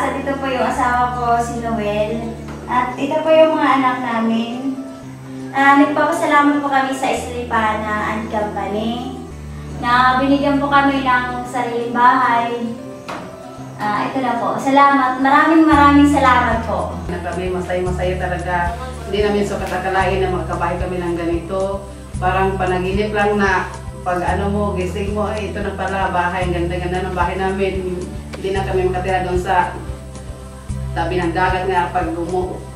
bukas at ito po yung asawa ko, si Noel. At ito po yung mga anak namin. Nagpapasalamat po kami sa Estripana and Company na binigyan po kami ng sariling bahay. Ito na po. Salamat. Maraming salamat po. Kami masaya talaga. Hindi namin so katakalain na magkabahay kami ng ganito. Parang panaginip lang na pag gising mo, ito na pala bahay. Ganda-ganda ng bahay namin. Hindi na kami makatira doon sa tabi ng dagat nga pag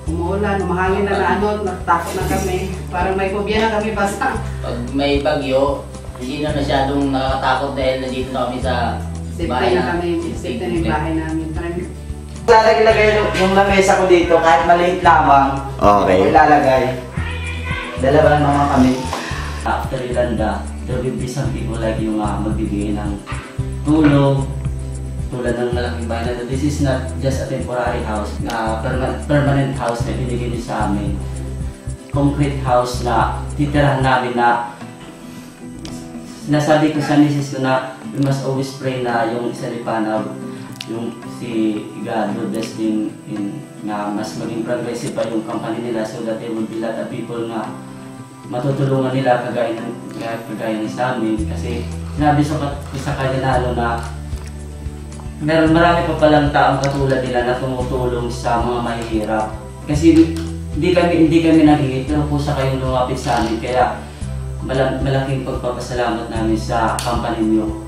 umuulan, mahangin na natakot na kami. Parang may phobia na kami basta. Pag may bagyo, hindi na masyadong nakakatakot dahil nandito na kami sa bahay na kami. Safety na yung bahay namin. Lalagay yung lamesa ko dito kahit maliit lamang. Okay. Ilalagay. Dalawa lang naman kami. After Irlanda, there will be some people like yung magbibigay ng tulong. Tulad ng malaking bahay na this is not just a temporary house, permanent house na binigay niyo sa amin. Concrete house na titirahan namin na nasabi ko sa misis ko na we must always pray na yung Estripana, yung si God will bless them na mas maging progressive pa yung company nila so that there will be lot of people na matutulungan nila kagaya ng sa amin. Kasi sinabi sa kanya na marami pa palang taong katulad nila na tumutulong sa mga mahihirap. Kasi hindi kami nagigit pero po sa kayong lumapit sa amin. Kaya malaking pagpapasalamat namin sa company niyo.